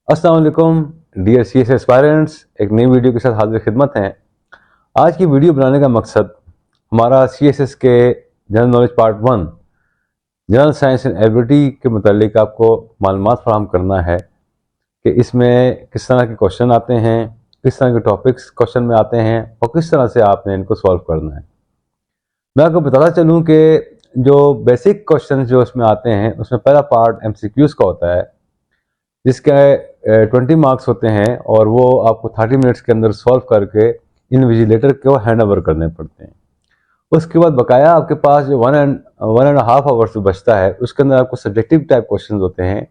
अस्सलाम वालेकुम dear CS aspirants, एक नई वीडियो के साथ हाजिर खिदमत हैं। आज की वीडियो बनाने का मकसद हमारा सीएसएस के general knowledge part 1 general science and ability के मुतालिक आपको मालूमात फराहम करना है कि इसमें किस तरह के क्वेश्चन आते हैं, किस तरह के टॉपिक्स क्वेश्चन में आते हैं और किस तरह से आपने इनको सॉल्व करना है। मैं आपको बताता चलूँ कि जो बेसिक क्वेश्चन जो उसमें आते हैं उसमें पहला पार्ट एमसीक्यूज़ का होता है, जिसके 20 मार्क्स होते हैं और वो आपको 30 मिनट्स के अंदर सॉल्व करके इन्विजिलेटर को हैंड ओवर करने पड़ते हैं। उसके बाद बकाया आपके पास जो वन एंड हाफ आवर्स बचता है उसके अंदर आपको सब्जेक्टिव टाइप क्वेश्चन होते हैं,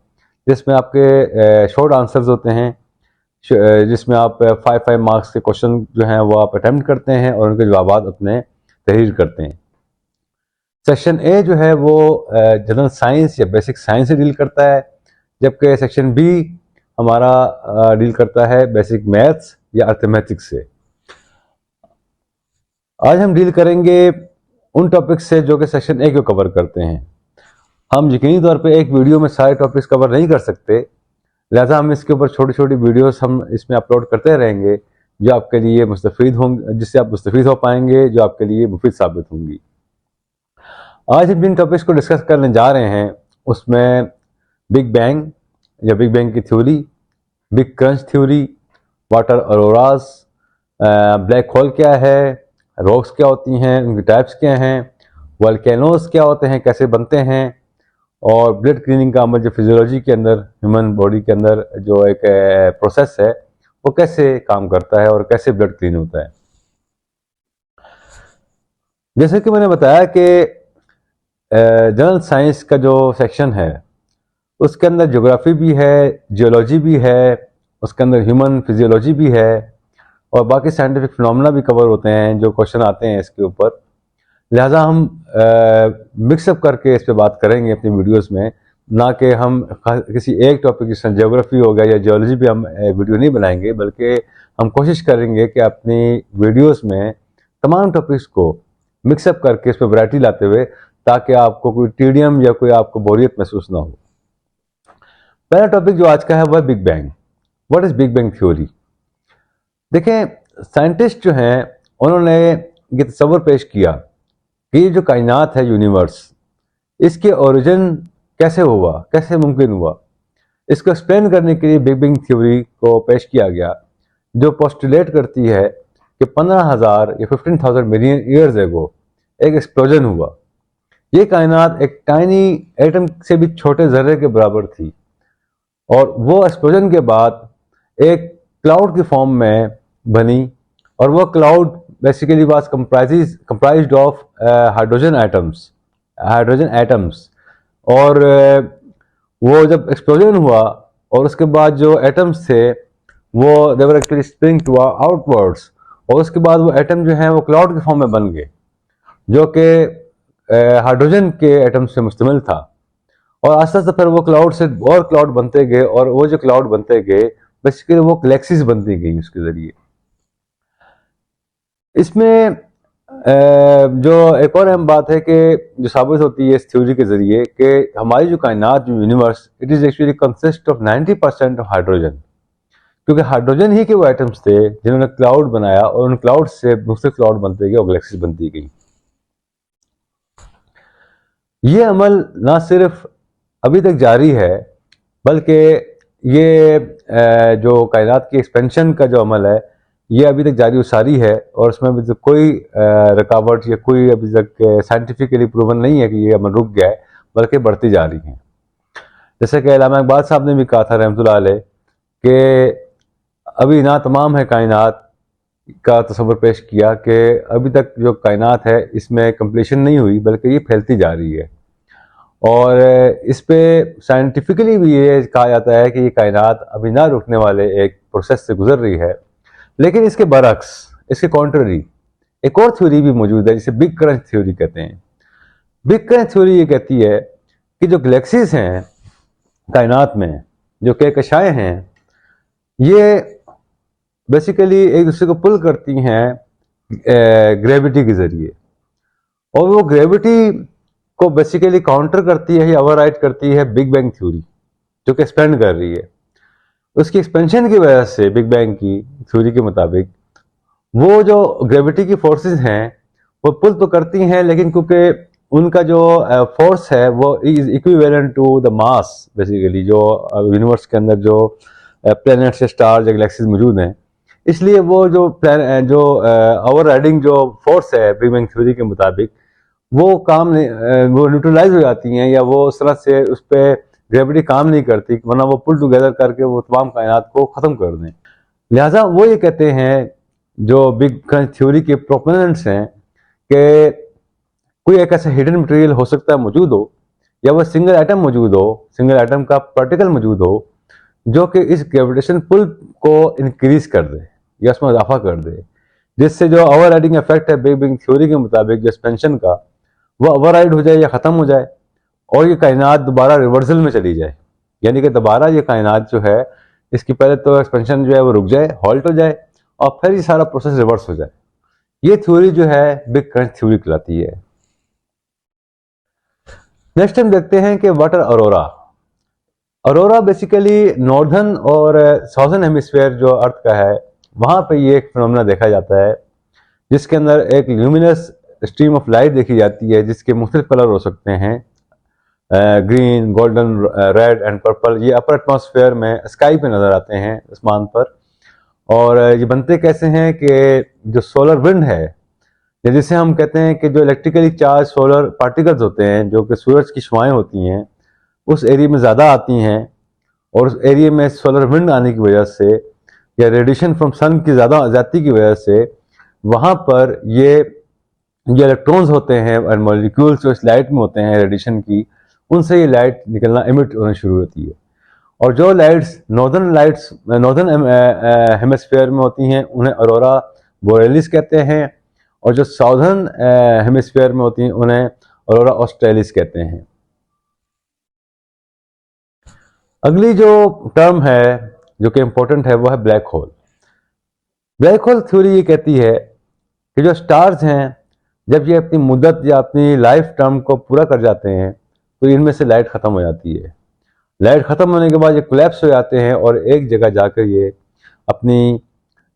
जिसमें आपके शॉर्ट आंसर्स होते हैं, जिसमें आप 5 मार्क्स के क्वेश्चन जो हैं वो आप अटैम्प्ट करते हैं और उनके जवाब अपने तहरीर करते हैं। सेक्शन ए जो है वो जनरल साइंस या बेसिक साइंस से डील करता है, जबकि सेक्शन बी हमारा डील करता है बेसिक मैथ्स या अर्थमेटिक्स से। आज हम डील करेंगे उन टॉपिक्स से जो कि सेक्शन ए को कवर करते हैं। हम यकीनी तौर पे एक वीडियो में सारे टॉपिक्स कवर नहीं कर सकते, लिहाजा हम इसके ऊपर छोटी छोटी वीडियोस हम इसमें अपलोड करते रहेंगे जो आपके लिए मुस्तफ़ीद होंगे, जिससे आप मुस्तफ़ीद हो पाएंगे, जो आपके लिए मुफीद साबित होंगी। आज हम जिन टॉपिक्स को डिस्कस करने जा रहे हैं उसमें बिग बैंग या बिग बैंग की theory, big crunch theory, water auroras, black hole क्या है, रॉक्स क्या होती हैं, उनकी टाइप्स क्या हैं, वोल्केनोस क्या होते हैं, कैसे बनते हैं, और ब्लड क्लीनिंग का अमल जो फिजियोलॉजी के अंदर, ह्यूमन बॉडी के अंदर जो एक प्रोसेस है वो कैसे काम करता है और कैसे ब्लड क्लीन होता है। जैसे कि मैंने बताया कि जनरल साइंस का जो सेक्शन है उसके अंदर ज्योग्राफी भी है, जियोलॉजी भी है, उसके अंदर ह्यूमन फिजियोलॉजी भी है और बाकी साइंटिफिक फिनोमेना भी कवर होते हैं जो क्वेश्चन आते हैं इसके ऊपर। लिहाजा हम मिक्सअप करके इस पर बात करेंगे अपनी वीडियोस में, ना कि हम किसी एक टॉपिक जैसे ज्योग्राफी हो गया या जियोलॉजी भी हम वीडियो नहीं बनाएंगे, बल्कि हम कोशिश करेंगे कि अपनी वीडियोस में तमाम टॉपिक्स को मिक्सअप करके इस पर वैरायटी लाते हुए, ताकि आपको कोई टीडियम या कोई आपको बोरियत महसूस ना हो। पहला टॉपिक जो आज का है वह big bang. What is big bang theory? देखें, साइंटिस्ट जो हैं उन्होंने ये तस्वर पेश किया कि ये जो कायनात है, यूनिवर्स, इसके ओरिजिन कैसे हुआ, कैसे मुमकिन हुआ। इसको एक्सप्लेन करने के लिए बिग बैंग थ्योरी को पेश किया गया, जो पोस्टुलेट करती है कि 15,000 या 15,000 मिलियन ईयर्स एगो एक एक्सप्लोजन हुआ। ये कायनात एक टाइनी एटम से भी छोटे जर्रे के बराबर थी और वो एक्सप्लोजन के बाद एक क्लाउड की फॉर्म में बनी और वो cloud basically was comprised of hydrogen atoms. और वो जब एक्सप्लोजन हुआ और उसके बाद जो एटम्स थे वो they were actually spring to outwards, और उसके बाद वो एटम जो हैं वो क्लाउड के फॉर्म में बन गए, जो कि हाइड्रोजन के एटम से मुश्तमिल था। और आस्ते आस्ते फिर वो क्लाउड से और क्लाउड बनते गए और वो जो क्लाउड बनते गए बेसिकली वो गैलेक्सीज बनती गई उसके जरिए। इसमें जो एक और अहम बात है कि जो साबित होती है इस थ्योरी के जरिए कि हमारी जो कायनात, जो universe, it is actually consist of 90% of hydrogen, क्योंकि हाइड्रोजन ही के वो एटम्स थे जिन्होंने क्लाउड बनाया और उन क्लाउड से दूसरे क्लाउड बनते गए और गैलेक्सीज बनती गई। ये अमल ना सिर्फ अभी तक जारी है, बल्कि ये जो कायनात की एक्सपेंशन का जो अमल है ये अभी तक जारी सारी है और उसमें अभी तक कोई रुकावट या कोई अभी तक साइंटिफिकली प्रूवन नहीं है कि ये अमल रुक गया है, बल्कि बढ़ती जा रही है। जैसे कि अल्लामा इकबाल साहब ने भी कहा था रहमतुल्लाह अलैह कि अभी ना तमाम है कायनात का तस्वर पेश किया कि अभी तक जो कायनात है इसमें कंप्लीशन नहीं हुई, बल्कि ये फैलती जा रही है। और इस पे साइंटिफिकली भी ये कहा जाता है कि ये कायनात अभी ना रुकने वाले एक प्रोसेस से गुजर रही है। लेकिन इसके बरक्स, इसके कॉन्ट्ररी एक और थ्योरी भी मौजूद है जिसे बिग क्रंच थ्योरी कहते हैं। बिग क्रंच थ्योरी ये कहती है कि जो गैलेक्सीज हैं कायनात में, जो कहकशाएं हैं, ये बेसिकली एक दूसरे को पुल करती हैं ग्रेविटी के जरिए, और वो ग्रेविटी को बेसिकली काउंटर करती है या ओवरराइड करती है बिग बैंग थ्योरी, जो कि एक्सपेंड कर रही है। उसकी एक्सपेंशन की वजह से बिग बैंग की थ्योरी के मुताबिक वो जो ग्रेविटी की फोर्सेस हैं वो पुल तो करती हैं, लेकिन क्योंकि उनका जो फोर्स है वो is equivalent to the mass, basically जो यूनिवर्स के अंदर जो प्लैनेट्स या स्टार्स या गैलेक्सीज मौजूद हैं, इसलिए वो जो जो ओवर राइडिंग जो फोर्स है बिग बैंग थ्योरी के मुताबिक वो काम नहीं, वो न्यूट्रलाइज हो जाती हैं, या वो उस तरह से उस पर ग्रेविटी काम नहीं करती, वरना वो पुल टुगेदर करके वो तमाम कायनात को ख़त्म कर दें। लिहाजा वो ये कहते हैं, जो बिग बैंग थ्योरी के प्रोपोनेंट्स हैं, कि कोई एक ऐसा हिडन मटेरियल हो सकता है मौजूद हो, या वह सिंगल एटम मौजूद हो, सिंगल एटम का पार्टिकल मौजूद हो, जो कि इस ग्रेविटेशन पुल को इंक्रीज कर दे या उसमें इजाफा कर दे, जिससे जो ओवर राइडिंग इफेक्ट है बिग बैंग थ्योरी के मुताबिक जो एक्सपेंशन का, वो ओवर राइड हो जाए या ख़त्म हो जाए और ये कायनात दोबारा रिवर्सल में चली जाए। यानी कि दोबारा ये कायनात जो है, इसकी पहले तो एक्सपेंशन जो है वो रुक जाए, हॉल्ट हो जाए, और फिर ये सारा प्रोसेस रिवर्स हो जाए। ये थ्योरी जो है बिग बैंग थ्योरी कहलाती है। नेक्स्ट हम देखते हैं कि water Arora. Arora basically northern और साउथर्न हेमिस्फीयर जो अर्थ का है, वहाँ पे ये एक फिनोमेना देखा जाता है, जिसके अंदर एक ल्यूमिनस स्ट्रीम ऑफ लाइट देखी जाती है, जिसके मुख्तलिफ कलर हो सकते हैं, green, golden, red and purple. ये अपर एटमॉस्फेयर में स्काई पे नज़र आते हैं, आसमान पर। और ये बनते कैसे हैं कि जो सोलर विंड है, या जिसे हम कहते हैं कि जो इलेक्ट्रिकली चार्ज सोलर पार्टिकल्स होते हैं, जो कि सूरज की शुआएं होती हैं, उस एरिया में ज़्यादा आती हैं, और उस एरिया में सोलर विंड आने की वजह से या रेडिएशन फ्रॉम सन की ज़्यादती की वजह से वहाँ पर ये इलेक्ट्रॉन्स होते हैं और मॉलिक्यूल्स जो इस लाइट में होते हैं रेडिएशन की, उनसे ये लाइट निकलना इमिट होना शुरू होती है। और जो लाइट्स नॉर्दर्न हेमिस्फीयर में होती हैं उन्हें अरोरा बोरेलिस कहते हैं, और जो साउदर्न हेमिस्फीयर में होती हैं उन्हें अरोरा ऑस्ट्रेलिस कहते हैं। अगली जो टर्म है जो कि इम्पोर्टेंट है वो है black hole. Black hole theory ये कहती है कि जो स्टार्स हैं, जब ये अपनी मुद्दत या अपनी लाइफ टर्म को पूरा कर जाते हैं तो इनमें से लाइट ख़त्म हो जाती है। लाइट ख़त्म होने के बाद ये कोलैप्स हो जाते हैं और एक जगह जाकर ये अपनी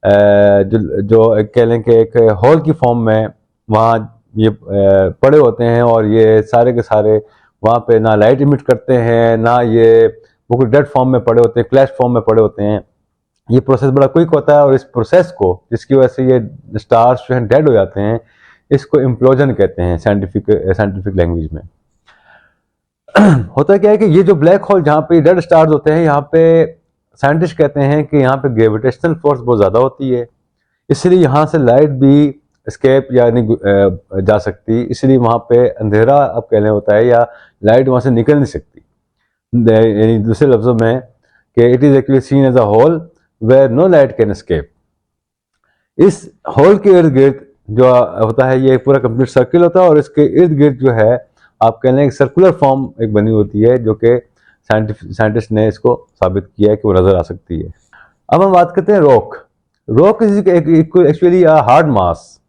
जो कह लें कि एक हॉल की फॉर्म में वहाँ ये पड़े होते हैं, और ये सारे के सारे वहाँ पे ना लाइट इमिट करते हैं, ना ये वो डेड फॉर्म में पड़े होते हैं, क्लैश फॉर्म में पड़े होते हैं। ये प्रोसेस बड़ा क्विक होता है, और इस प्रोसेस को, जिसकी वजह से ये स्टार्स जो हैं डेड हो जाते हैं, इसको इम्प्लोजन कहते हैं साइंटिफिक लैंग्वेज में। होता क्या है कि ये जो ब्लैक होल जहाँ पे डेड स्टार्स होते हैं, यहाँ पे साइंटिस्ट कहते हैं कि यहाँ पे ग्रेविटेशनल फोर्स बहुत ज़्यादा होती है, इसलिए यहाँ से लाइट भी एस्केप या नहीं जा सकती, इसलिए वहाँ पे अंधेरा अब कहने होता है, या लाइट वहाँ से निकल नहीं सकती। यानी दूसरे लफ्ज़ों में कि it is actually seen as a hole where no light can escape. इस होल के इर्द गिर्द जो होता है, ये पूरा कंप्लीट सर्किल होता है, और इसके इर्द गिर्द जो है आप कह लें एक सर्कुलर फॉर्म एक बनी होती है, जो कि साइंटिस्ट ने इसको साबित किया है कि वो नज़र आ सकती है। अब हम बात करते हैं rock. Rock is actually hard mass,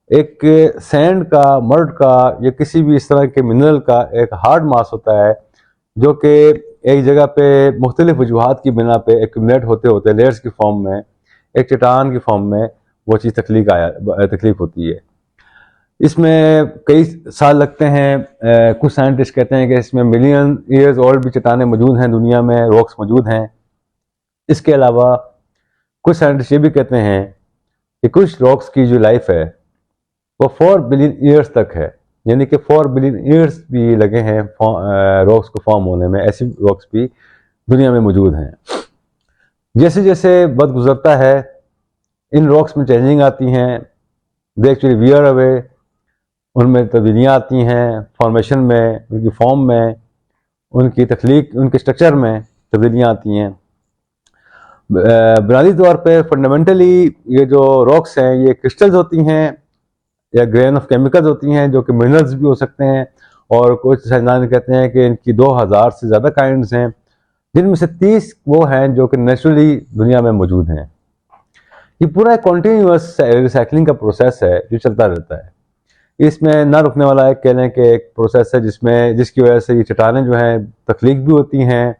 एक सैंड का, मर्ड का, या किसी भी इस तरह के मिनरल का एक हार्ड मास होता है, जो कि एक जगह पे मुख्तलिफ वजूहात की बिना पे एक्यूमुलेट होते होते लेयर्स की फॉर्म में, एक चट्टान की फॉर्म में वो चीज़ तख्लीक होती है। इसमें कई साल लगते हैं। कुछ साइंटिस्ट कहते हैं कि इसमें मिलियन ईयर्स ओल्ड भी चट्टानें मौजूद हैं दुनिया में, रॉक्स मौजूद हैं। इसके अलावा कुछ साइंटिस्ट ये भी कहते हैं कि कुछ रॉक्स की जो लाइफ है वो 4 बिलियन ईयर्स तक है, यानी कि 4 बिलियन ईयर्स भी लगे हैं रॉक्स को फॉर्म होने में। ऐसी रॉक्स भी दुनिया में मौजूद हैं। जैसे जैसे वक्त गुजरता है, इन रॉक्स में चेंजिंग आती हैं, दे एक्चुअली वियर अवे, उनमें तब्दीलियाँ आती हैं, फॉर्मेशन में, उनकी फॉर्म में, उनकी तख्लीक, उनके स्ट्रक्चर में तब्दीलियाँ आती हैं। बुनियादी तौर पे फंडामेंटली ये जो रॉक्स हैं ये क्रिस्टल्स होती हैं या ग्रेन ऑफ केमिकल्स होती हैं, जो कि मिनरल्स भी हो सकते हैं, और कुछ साइंसदान कहते हैं कि इनकी 2000 से ज़्यादा काइंड्स हैं, जिनमें से 30 वो हैं जो कि नेचुरली दुनिया में मौजूद हैं। ये पूरा एक कॉन्टीन्यूअस रिसाइकलिंग का प्रोसेस है जो चलता रहता है। इसमें ना रुकने वाला एक कह लें कि एक प्रोसेस है जिसकी वजह से ये चट्टानें जो हैं तख्लीक भी होती हैं,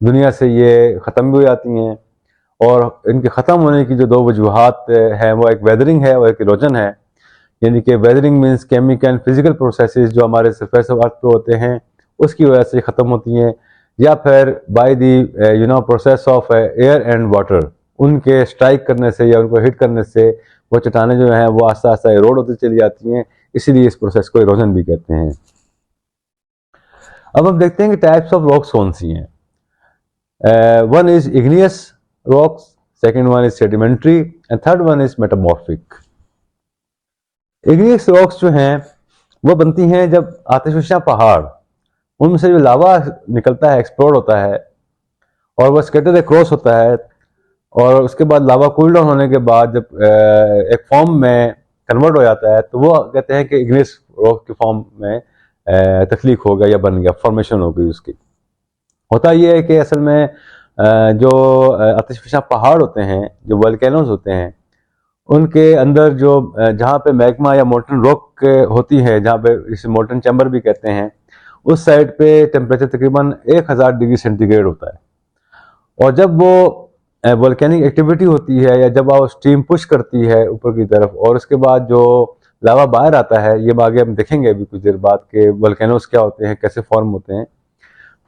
दुनिया से ये ख़त्म भी हो जाती हैं। और इनके ख़त्म होने की जो दो वजूहात हैं वो एक वेदरिंग है और एक इरोजन है। यानी कि weathering means chemical and physical processes जो हमारे सरफेस ऑफ अर्थ पे होते हैं उसकी वजह से ख़त्म होती हैं, या फिर by the process of air and water, उनके स्ट्राइक करने से या उनको हिट करने से वो चट्टानें जो हैं वो आस्ता आस्ता इरोड होती चली जाती हैं, इसीलिए इस प्रोसेस को इरोजन भी कहते हैं। अब हम देखते हैं कि टाइप्स ऑफ रॉक्स कौन सी हैं। One is igneous rocks, second one is sedimentary and third one is metamorphic. Igneous rocks जो हैं वो बनती हैं जब आतिशफशा पहाड़, उनमें से जो लावा निकलता है, एक्सप्लोड होता है और वह स्कैटर क्रॉस होता है, और उसके बाद लावा कूल डाउन होने के बाद जब एक फॉर्म में कन्वर्ट हो जाता है तो वो कहते हैं कि इग्नियस रॉक के फॉर्म में तख्लीक हो गया या बन गया, फॉर्मेशन हो गई उसकी। होता ये है कि असल में जो आतिशफशा पहाड़ होते हैं, जो वोल्केनोज होते हैं, उनके अंदर जो जहाँ पे मैग्मा या मोल्टन रॉक होती है, जहाँ पे इसे मोल्टन चैम्बर भी कहते हैं, उस साइड पे टेम्परेचर तकरीबन 1000 डिग्री सेंटीग्रेड होता है। और जब वो वोल्केनिक एक्टिविटी होती है या जब वो स्टीम पुश करती है ऊपर की तरफ और उसके बाद जो लावा बाहर आता है, ये आगे हम देखेंगे अभी कुछ देर बाद के वोल्केनोज क्या होते हैं, कैसे फॉर्म होते हैं।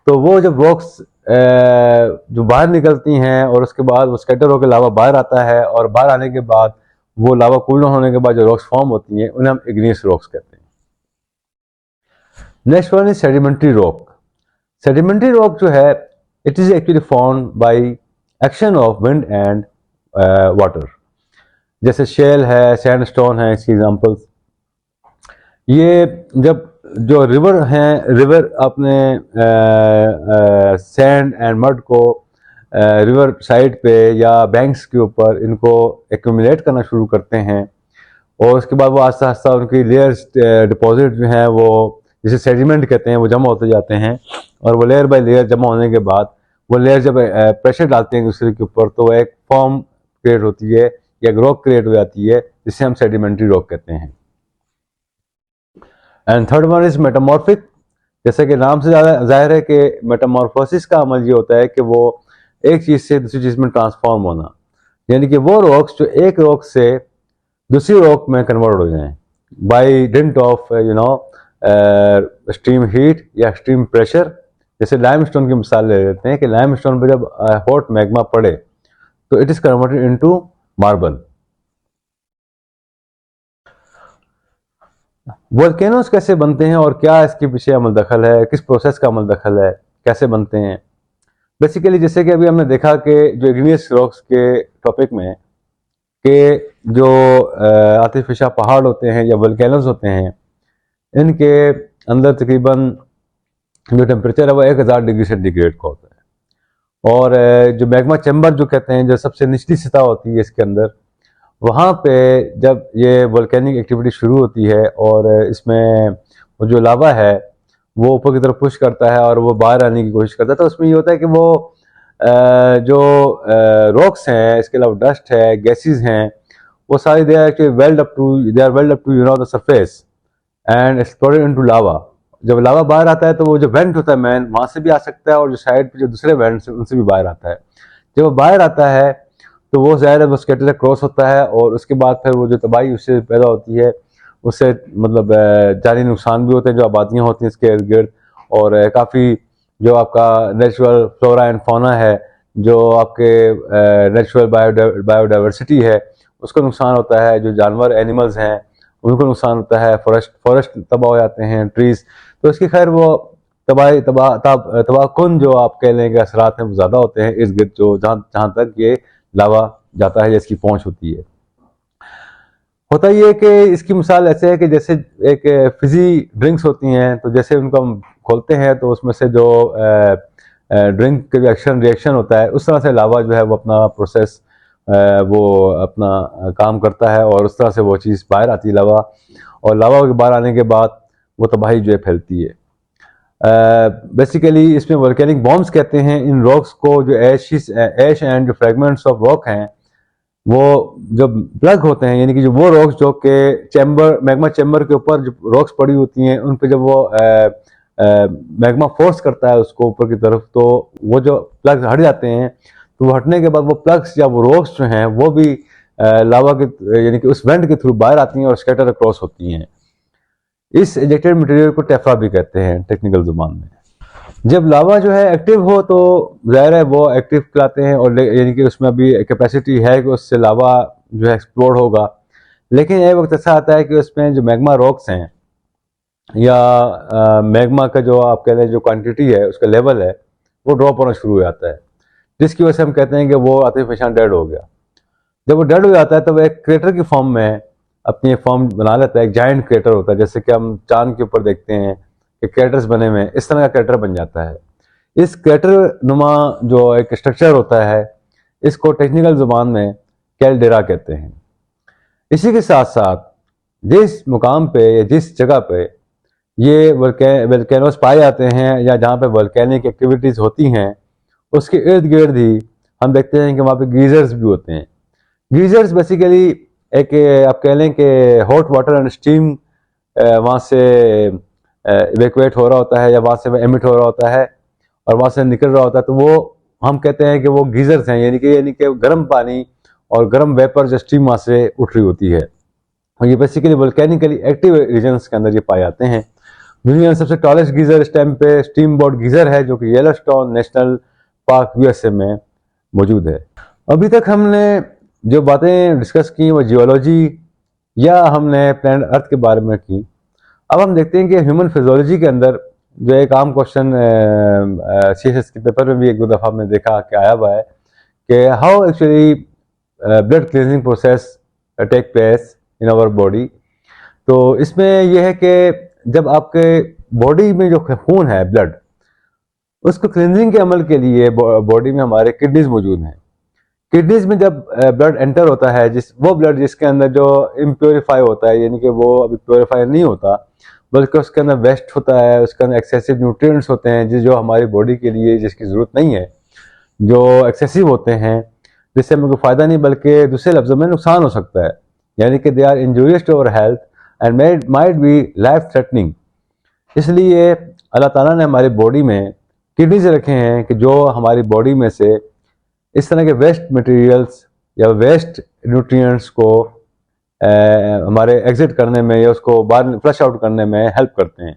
तो वो जब रॉक्स जो बाहर निकलती हैं और उसके बाद वो स्कैटर होकर लावा बाहर आता है, और बाहर आने के बाद वो लावा कूल डाउन होने के बाद जो रॉक्स फॉर्म होती हैं उन्हें हम इग्नियस रॉक्स कहते हैं। Next one is sedimentary rock. Sedimentary rock जो है it is actually formed by action of wind and water, जैसे शेल है, सैंडस्टोन है इसकी एग्जांपल्स। ये जब जो रिवर हैं, रिवर अपने सैंड एंड मड को रिवर साइड पे या बैंक्स के ऊपर इनको एक्यूमुलेट करना शुरू करते हैं, और उसके बाद वो आस्ता आस्ता उनकी लेयर्स डिपॉजिट जो हैं वो जिसे सेडिमेंट कहते हैं वो जमा होते जाते हैं, और वो लेयर बाय लेयर जमा होने के बाद वो लेयर जब प्रेशर डालते हैं दूसरे के ऊपर तो एक फॉर्म क्रिएट होती है या रॉक क्रिएट हो जाती है, जिसे हम सेडिमेंट्री रॉक कहते हैं। And third one is metamorphic. जैसे कि नाम से ज़्यादा जाहिर है कि मेटामॉर्फोसिस का अमल ये होता है कि वो एक चीज़ से दूसरी चीज़ में ट्रांसफॉर्म होना, यानी कि वो रॉक्स जो एक रॉक से दूसरी रॉक में कन्वर्ट हो जाएं by dint of steam heat या एक्सट्रीम प्रेशर। जैसे लाइमस्टोन की मिसाल ले लेते हैं कि लाइमस्टोन पर जब हॉट मैग्मा पड़े तो it is converted into marble. Volcanoes कैसे बनते हैं और क्या इसके पीछे अमल दखल है, किस प्रोसेस का अमल दखल है, कैसे बनते हैं। बेसिकली जैसे कि अभी हमने देखा कि जो इग्नियस रॉक्स के टॉपिक में कि जो आतिशफशा पहाड़ होते हैं या वोल्केनोस होते हैं, इनके अंदर तकरीबन जो टेम्परेचर है वो 1000 डिग्री सेंटीग्रेड का होता है, और जो मैग्मा चैम्बर जो कहते हैं, जो सबसे निचली सतह होती है इसके अंदर, वहाँ पे जब ये वोल्केनिक एक्टिविटी शुरू होती है और इसमें वो जो लावा है वो ऊपर की तरफ पुश करता है और वो बाहर आने की कोशिश करता है, तो उसमें ये होता है कि वो जो रॉक्स हैं, इसके अलावा डस्ट है, गैसेस हैं, वो सारी they are actually welled up to the surface and exploded into lava. जब लावा बाहर आता है तो वो जो वेंट होता है मैन, वहाँ से भी आ सकता है, और जो साइड पे जो दूसरे वेंट्स हैं उनसे भी बाहर आता है। जब वो बाहर आता है तो वो ज़ाहिर है वो स्कैटर क्रॉस होता है, और उसके बाद फिर वो जो तबाही उससे पैदा होती है उससे मतलब जानी नुकसान भी होते हैं जो आबादियाँ होती हैं इसके इर्द गिर्द, और काफ़ी जो आपका नेचुरल फ्लोरा एंड फौना है, जो आपके नेचुरल बायोडाइवर्सिटी है, उसको नुकसान होता है। जो जानवर एनिमल्स हैं उनको नुकसान होता है, फॉरेस्ट तबाह हो जाते हैं, ट्रीज। तो इसकी खैर वो तबाहकुन जो आप कह लें कि असरात हैं वो ज़्यादा होते हैं इर्द गिर्द, जो जहाँ तक ये लावा जाता है या इसकी पहुँच होती है। होता ये कि इसकी मिसाल ऐसे है कि जैसे एक फिजी ड्रिंक्स होती हैं, तो जैसे उनको हम खोलते हैं तो उसमें से जो ड्रिंक का रिएक्शन होता है, उस तरह से लावा जो है वो अपना प्रोसेस वो अपना काम करता है, और उस तरह से वो चीज़ बाहर आती है लावा, और लावा के बाहर आने के बाद वो तबाही जो है फैलती है। बेसिकली इसमें वोल्केनिक बॉम्ब्स कहते हैं इन रॉक्स को। जो ऐश एंड जो फ्रेगमेंट्स ऑफ रॉक हैं वो जब प्लग होते हैं, यानी कि जो वो रॉक्स जो के चैम्बर मैग्मा चैम्बर के ऊपर जो रॉक्स पड़ी होती हैं उन पर जब वो मैग्मा फोर्स करता है उसको ऊपर की तरफ, तो वो जो प्लग्स हट जाते हैं, तो वो हटने के बाद वो प्लग्स या वो रॉक्स जो हैं वो भी लावा के यानी कि उस वेंट के थ्रू बाहर आती हैं और स्कैटर अक्रॉस होती हैं। इस इजेक्टेड मटेरियल को टेफ्रा भी कहते हैं टेक्निकल जुबान में। जब लावा जो है एक्टिव हो तो ज़ाहिर है वो एक्टिव कहलाते हैं, और यानी कि उसमें अभी कैपेसिटी है कि उससे लावा जो है एक्सप्लोड होगा। लेकिन एक वक्त ऐसा आता है कि उसमें जो मैग्मा रॉक्स हैं या मैग्मा का जो आप कह लें जो क्वांटिटी है, उसका लेवल है, वो ड्रॉप होना शुरू हो जाता है, जिसकी वजह से हम कहते हैं कि वो आतिफिशान डेड हो गया। जब वो डेड हो जाता है तो वो एक क्रेटर की फॉर्म में अपनी फॉर्म बना लेता है, एक जाइंट क्रेटर होता है, जैसे कि हम चांद के ऊपर देखते हैं कि क्रेटर्स बने हुए हैं, इस तरह का क्रेटर बन जाता है। इस क्रेटर नुमा जो एक स्ट्रक्चर होता है, इसको टेक्निकल जुबान में कैल्डेरा कहते हैं। इसी के साथ साथ जिस मुकाम पे या जिस जगह पे ये वल्केनोस पाए जाते हैं या जहाँ पे वल्केनिक एक्टिविटीज़ होती हैं, उसके इर्द गिर्द ही हम देखते हैं कि वहाँ पे गीजर्स भी होते हैं। गीजर्स बेसिकली एक आप कह लें कि हॉट वाटर एंड स्टीम वहाँ से इवेक्यूएट हो रहा होता है या वहाँ से एमिट हो रहा होता है और वहाँ से निकल रहा होता है, तो वो हम कहते हैं कि वो गीजर्स हैं, यानी कि गर्म पानी और गर्म वेपर जो स्टीम वहाँ से उठ रही होती है। और ये बेसिकली वोल्केनिकली एक्टिव रीजन्स के अंदर ये पाए जाते हैं। दुनिया में सबसे टॉलेस्ट गीजर इस टाइम पे स्टीम बोर्ड गीजर है, जो कि येलोस्टोन नेशनल पार्क यूएसए में मौजूद है। अभी तक हमने जो बातें डिस्कस की वो जियोलॉजी या हमने प्लैनेट अर्थ के बारे में की। अब हम देखते हैं कि ह्यूमन फिजियोलॉजी के अंदर जो एक आम क्वेश्चन सीएसएस के पेपर में भी एक दो दफ़ा हमने देखा कि आया हुआ है कि how actually blood cleansing process take place in our body. तो इसमें यह है कि जब आपके बॉडी में जो खून है, ब्लड, उसको क्लींजिंग के अमल के लिए बॉडी में हमारे किडनीज मौजूद हैं। किडनीज में जब ब्लड एंटर होता है, वो ब्लड जिसके अंदर जो इम्प्योरीफाई होता है, यानी कि वो अभी प्योरीफाई नहीं होता, बल्कि उसके अंदर वेस्ट होता है, उसके अंदर एक्सेसिव न्यूट्रिएंट्स होते हैं जो हमारी बॉडी के लिए जिसकी ज़रूरत नहीं है, जो एक्सेसिव होते हैं, जिससे हमें कोई फ़ायदा नहीं बल्कि दूसरे लफ्ज़ों में नुकसान हो सकता है, यानी कि they are injurious to our health and might be life threatening. इसलिए अल्लाह ताला ने हमारी बॉडी में किडनीज रखे हैं कि जो हमारी बॉडी में से इस तरह के वेस्ट मटेरियल्स या वेस्ट न्यूट्रिएंट्स को हमारे एग्जिट करने में या उसको बाहर फ्लश आउट करने में हेल्प करते हैं।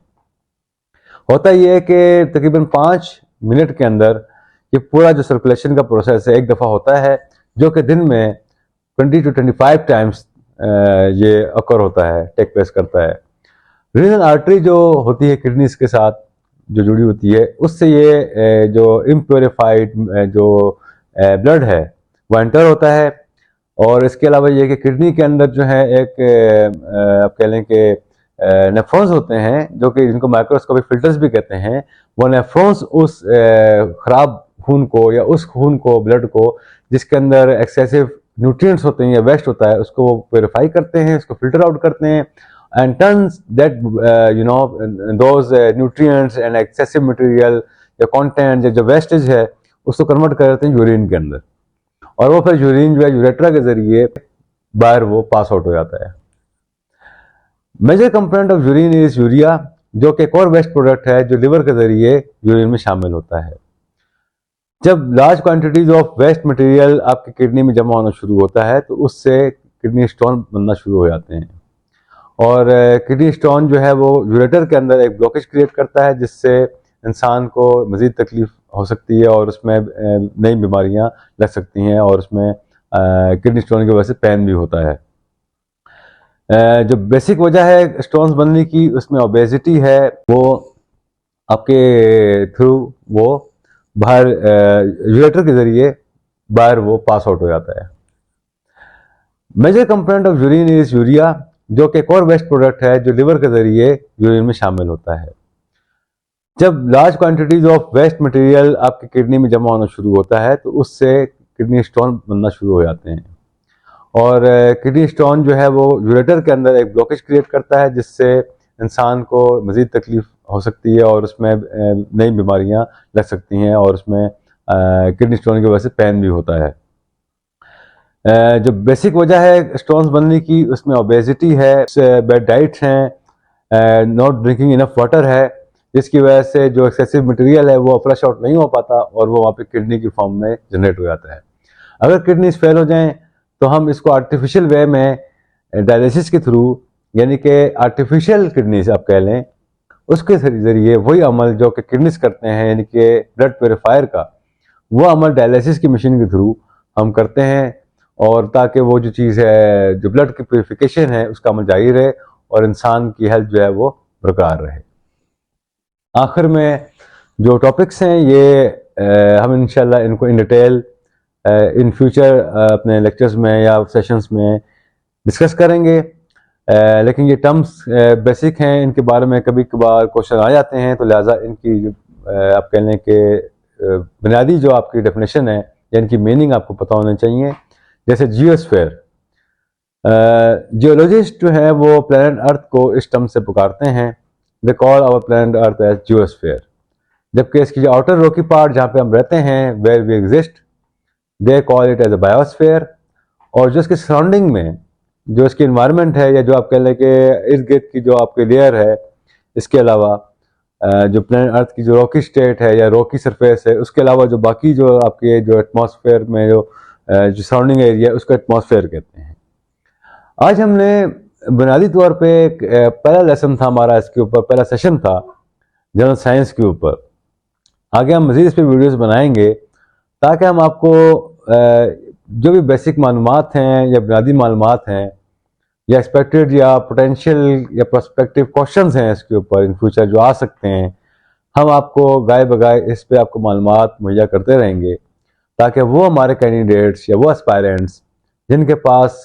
होता यह है कि तकरीबन 5 मिनट के अंदर ये पूरा जो सर्कुलेशन का प्रोसेस है एक दफ़ा होता है, जो कि दिन में 20 to 25 टाइम्स ये अकर होता है, टेक प्लेस करता है। रीनल आर्टरी जो होती है किडनीज के साथ जो जुड़ी होती है, उससे ये जो इम्प्योरीफाइड जो ब्लड है वो एंटर होता है। और इसके अलावा ये कि किडनी के अंदर जो है एक आप कह लें कि नेफ्रॉन्स होते हैं, जो कि जिनको माइक्रोस्कोपिक फिल्टर्स भी कहते हैं। वो नेफ्रॉन्स उस ख़राब खून को या उस खून को, ब्लड को, जिसके अंदर एक्सेसिव न्यूट्रिएंट्स होते हैं या वेस्ट होता है, उसको प्योरीफाई करते हैं, उसको फिल्टर आउट करते हैं and turns that those nutrients and excessive material या content या जो वेस्टेज है उसको कन्वर्ट कर देते हैं यूरिन के अंदर, और वो फिर यूरिन जो है यूरेट्रा के जरिए बाहर वो पास आउट हो जाता है। Major component of urine is urea, जो कि एक और वेस्ट प्रोडक्ट है जो लिवर के जरिए यूरिन में शामिल होता है। जब large quantities of waste material आपकी किडनी में जमा होना शुरू होता है तो उससे किडनी स्टोन बनना शुरू हो जाते हैं, और किडनी स्टोन जो है वो यूरेटर के अंदर एक ब्लॉकेज क्रिएट करता है, जिससे इंसान को मज़ीद तकलीफ हो सकती है और उसमें नई बीमारियां लग सकती हैं, और उसमें किडनी स्टोन की वजह से पेन भी होता है। जो बेसिक वजह है स्टोन्स बनने की, उसमें ओबेसिटी है, वो आपके थ्रू वो बाहर यूरेटर के ज़रिए बाहर वो पास आउट हो जाता है। Major component of urine is urea, जो कि एक और वेस्ट प्रोडक्ट है जो लिवर के जरिए यूरिन में शामिल होता है। जब large quantities of waste material आपकी किडनी में जमा होना शुरू होता है तो उससे किडनी स्टोन बनना शुरू हो जाते हैं, और किडनी स्टोन जो है वो यूरेटर के अंदर एक ब्लॉकेज क्रिएट करता है, जिससे इंसान को मज़ीद तकलीफ हो सकती है और उसमें नई बीमारियां लग सकती हैं, और उसमें किडनी स्टोन की वजह से पेन भी होता है। जो बेसिक वजह है स्टोन्स बनने की, उसमें ओबेसिटी है, बैड डाइट हैं, नॉट ड्रिंकिंग इनफ वाटर है, जिसकी वजह से जो एक्सेसिव मटेरियल है वो फ्लश आउट नहीं हो पाता और वो वहाँ पे किडनी की फॉर्म में जनरेट हो जाता है। अगर किडनीज फेल हो जाएं तो हम इसको आर्टिफिशियल वे में डायलिसिस के थ्रू, यानी कि आर्टिफिशियल किडनीज आप कह लें, उसके ज़रिए वही अमल जो कि किडनीज करते हैं, यानी कि ब्लड प्योरीफायर का, वो अमल डायलिसिस की मशीन के थ्रू हम करते हैं, और ताकि वो जो चीज़ है, जो ब्लड की प्योरीफिकेशन है, उसका अमल जारी रहे और इंसान की हेल्थ जो है वो बरकरार रहे। आखिर में जो टॉपिक्स हैं ये हम इंशाल्लाह इनको इन डिटेल इन फ्यूचर अपने लेक्चर्स में या सेशंस में डिस्कस करेंगे। लेकिन ये टर्म्स बेसिक हैं, इनके बारे में कभी कभार क्वेश्चन आ जाते हैं, तो लिहाजा इनकी आप कह लें कि बुनियादी जो आपकी डेफिनेशन है या इनकी मीनिंग आपको पता होना चाहिए। जैसे जियोस्फीयर, जियोलॉजिस्ट जो है वो प्लैनेट अर्थ को इस टर्म से पुकारते हैं, they call our planet earth as geosphere. जबकि इसकी जो आउटर रॉकी पार्ट जहाँ पे हम रहते हैं, where we exist, they call it as a biosphere. और जो इसके सराउंडिंग में जो इसकी इन्वायरमेंट है, या जो आप कह लें कि इर्द गिर्द की जो आपकी लेयर है, इसके अलावा जो प्लैनेट अर्थ की जो रॉकी स्टेट है या रॉकी सरफेस है, उसके अलावा जो बाकी जो आपके जो एटमॉस्फेयर में जो सराउंडिंग एरिया है, उसको एटमॉस्फेयर कहते हैं। आज हमने बुनियादी तौर पे एक पहला लेसन था हमारा इसके ऊपर, पहला सेशन था जनरल साइंस के ऊपर। आगे हम मज़ीद इस पर वीडियोस बनाएंगे ताकि हम आपको जो भी बेसिक मालूमात हैं या बुनियादी मालूमात हैं या एक्सपेक्टेड या पोटेंशियल या प्रोस्पेक्टिव क्वेश्चंस हैं इसके ऊपर इन फ्यूचर जो आ सकते हैं, हम आपको गाय बगाए इस पे आपको मालूमात मुहैया करते रहेंगे, ताकि वो हमारे कैंडिडेट्स या वो एस्पायरेंट्स जिनके पास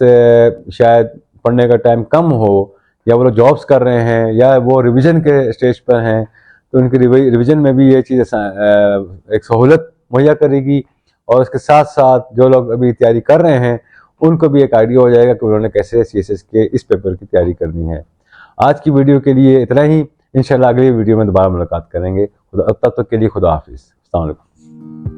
शायद पढ़ने का टाइम कम हो, या वो लोग जॉब्स कर रहे हैं, या वो रिवीजन के स्टेज पर हैं, तो उनकी रिवीजन में भी ये चीज़ एक सहूलत मुहैया करेगी। और उसके साथ साथ जो लोग अभी तैयारी कर रहे हैं उनको भी एक आइडिया हो जाएगा कि उन्होंने कैसे CSS के इस पेपर की तैयारी करनी है। आज की वीडियो के लिए इतना ही। इंशाल्लाह अगली वीडियो में दोबारा मुलाकात करेंगे। तब तक के लिए खुदा हाफिज़। अस्सलाम वालेकुम।